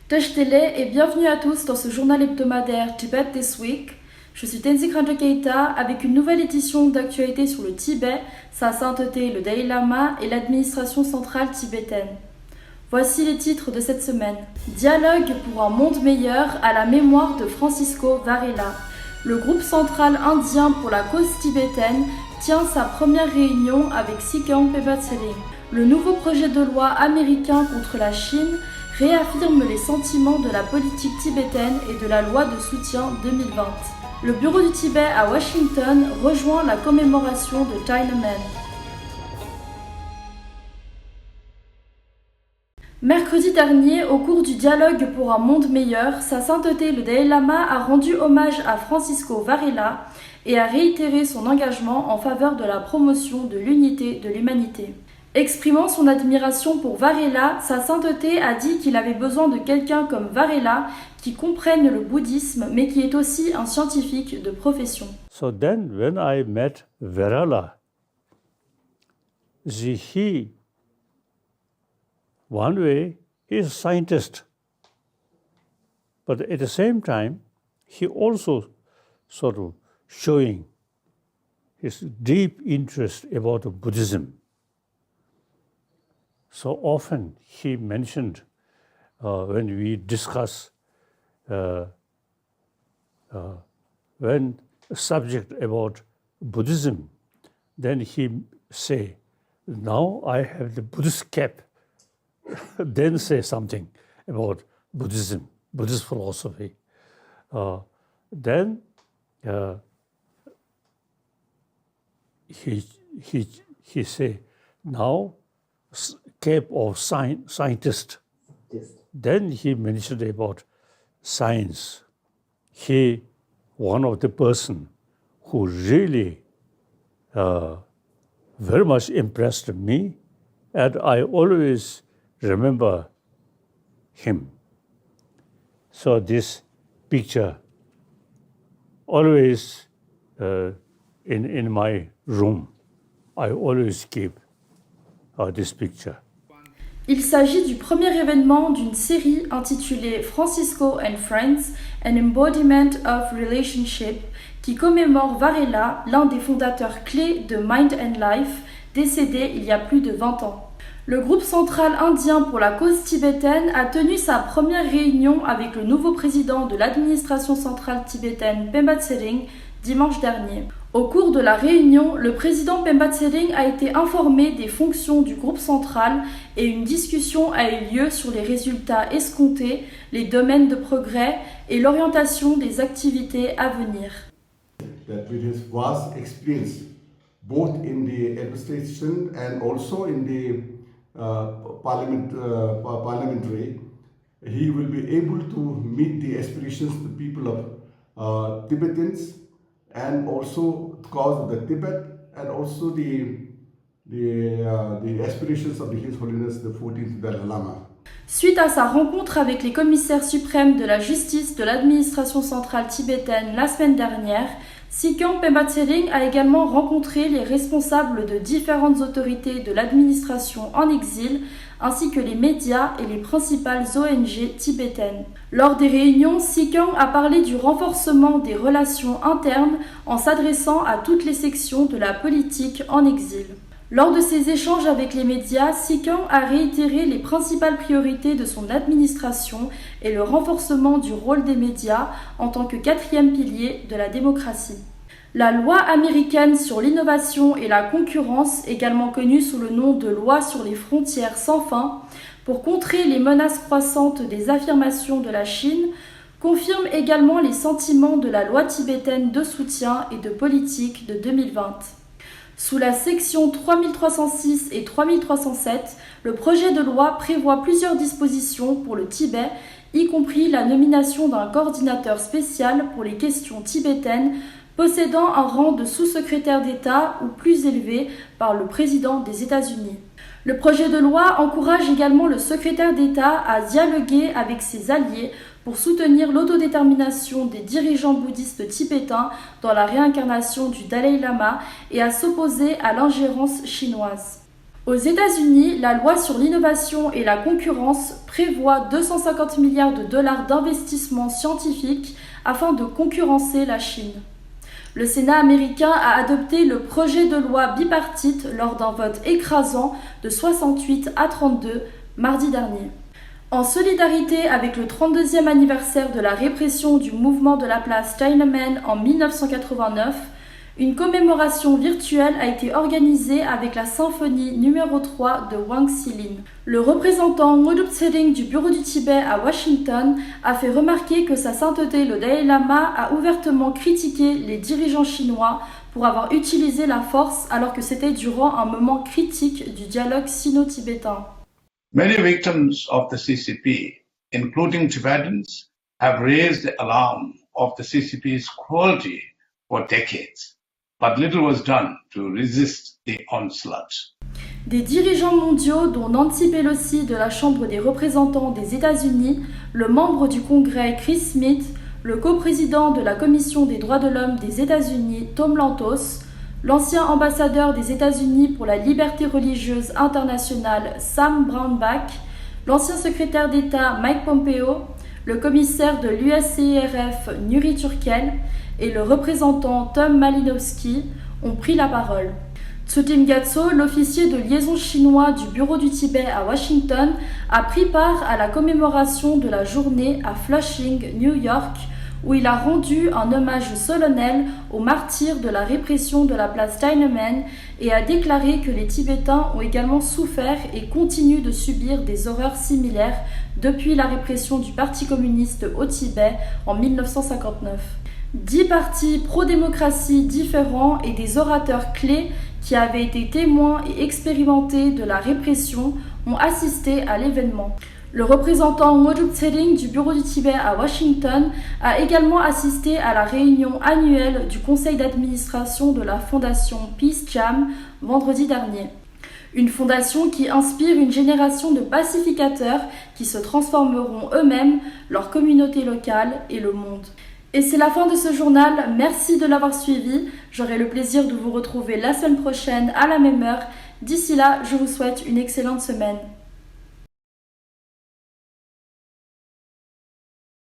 Tele et bienvenue à tous dans ce journal hebdomadaire Tibet This Week. Je suis Tenzing Rinpoche Keïta avec une nouvelle édition d'actualité sur le Tibet, sa sainteté, le Dalai Lama et l'administration centrale tibétaine. Voici les titres de cette semaine. Dialogue pour un monde meilleur à la mémoire de Francisco Varela. Le groupe central indien pour la cause tibétaine tient sa première réunion avec Sikang Pebatsering. Le nouveau projet de loi américain contre la Chine réaffirme les sentiments de la politique tibétaine et de la loi de soutien 2020. Le bureau du Tibet à Washington rejoint la commémoration de Tiananmen. Mercredi dernier, au cours du dialogue pour un monde meilleur, Sa Sainteté le Dalai Lama a rendu hommage à Francisco Varela et a réitéré son engagement en faveur de la promotion de l'unité de l'humanité. Exprimant son admiration pour Varela, Sa Sainteté a dit qu'il avait besoin de quelqu'un comme Varela qui comprenne le bouddhisme mais qui est aussi un scientifique de profession. So then when I met Varela, he one way he is a scientist, but at the same time he also sort of showing his deep interest about Buddhism. So often he mentioned when we discuss when a subject about Buddhism, then he say, now I have the Buddhist cap, then say something about Buddhism, Buddhist philosophy. Then he say, now cap of scientist. Yes. Then he mentioned about science. He, one of the person who really very much impressed me, and I always remember him. So this picture always in my room, I always keep this picture. Il s'agit du premier événement d'une série intitulée Francisco and Friends, an Embodiment of Relationship, qui commémore Varela, l'un des fondateurs clés de Mind and Life, décédé il y a plus de 20 ans. Le groupe central indien pour la cause tibétaine a tenu sa première réunion avec le nouveau président de l'administration centrale tibétaine, Pemba Tsering, dimanche dernier. Au cours de la réunion, le président Pemba Tsering a été informé des fonctions du groupe central et une discussion a eu lieu sur les résultats escomptés, les domaines de progrès et l'orientation des activités à venir. That with his vast experience, both in the administration and also in the parliamentary, he will be able to meet the aspirations of the people of Tibetans and also the cause of the Tibet and also the aspirations of His Holiness the 14th Dalai Lama. Suite à sa rencontre avec les commissaires suprêmes de la justice de l'administration centrale tibétaine la semaine dernière, Sikang Pemba Tsering a également rencontré les responsables de différentes autorités de l'administration en exil, ainsi que les médias et les principales ONG tibétaines. Lors des réunions, Sikang a parlé du renforcement des relations internes en s'adressant à toutes les sections de la politique en exil. Lors de ses échanges avec les médias, Sikang a réitéré les principales priorités de son administration et le renforcement du rôle des médias en tant que quatrième pilier de la démocratie. La loi américaine sur l'innovation et la concurrence, également connue sous le nom de loi sur les frontières sans fin, pour contrer les menaces croissantes des affirmations de la Chine, confirme également les sentiments de la loi tibétaine de soutien et de politique de 2020. Sous la section 3306 et 3307, le projet de loi prévoit plusieurs dispositions pour le Tibet, y compris la nomination d'un coordinateur spécial pour les questions tibétaines possédant un rang de sous-secrétaire d'État ou plus élevé par le président des États-Unis. Le projet de loi encourage également le secrétaire d'État à dialoguer avec ses alliés pour soutenir l'autodétermination des dirigeants bouddhistes tibétains dans la réincarnation du Dalai Lama et à s'opposer à l'ingérence chinoise. Aux États-Unis, la loi sur l'innovation et la concurrence prévoit 250 milliards de dollars d'investissements scientifiques afin de concurrencer la Chine. Le Sénat américain a adopté le projet de loi bipartite lors d'un vote écrasant de 68 à 32 mardi dernier. En solidarité avec le 32e anniversaire de la répression du mouvement de la place Tiananmen en 1989, une commémoration virtuelle a été organisée avec la symphonie numéro 3 de Wang Xilin. Le représentant Ngodup Tsering du bureau du Tibet à Washington a fait remarquer que sa sainteté le Dalai Lama a ouvertement critiqué les dirigeants chinois pour avoir utilisé la force alors que c'était durant un moment critique du dialogue sino-tibétain. Many victims of the CCP, including Tibetans, have raised the alarm of the CCP's cruelty for decades. But little was done to resist the onslaught. Des dirigeants mondiaux, dont Nancy Pelosi de la Chambre des représentants des États-Unis, le membre du Congrès Chris Smith, le coprésident de la Commission des droits de l'homme des États-Unis Tom Lantos, l'ancien ambassadeur des États-Unis pour la liberté religieuse internationale Sam Brownback, l'ancien secrétaire d'État Mike Pompeo, le commissaire de l'USCIRF Nuri Turkel et le représentant Tom Malinowski ont pris la parole. Tsutim Gyatso, l'officier de liaison chinois du bureau du Tibet à Washington, a pris part à la commémoration de la journée à Flushing, New York, où il a rendu un hommage solennel aux martyrs de la répression de la place Tiananmen et a déclaré que les Tibétains ont également souffert et continuent de subir des horreurs similaires depuis la répression du Parti communiste au Tibet en 1959. 10 partis pro-démocratie différents et des orateurs clés qui avaient été témoins et expérimentés de la répression ont assisté à l'événement. Le représentant Ngodup Tsering du bureau du Tibet à Washington a également assisté à la réunion annuelle du conseil d'administration de la fondation Peace Jam vendredi dernier. Une fondation qui inspire une génération de pacificateurs qui se transformeront eux-mêmes, leur communauté locale et le monde. Et c'est la fin de ce journal, merci de l'avoir suivi, j'aurai le plaisir de vous retrouver la semaine prochaine à la même heure. D'ici là, je vous souhaite une excellente semaine.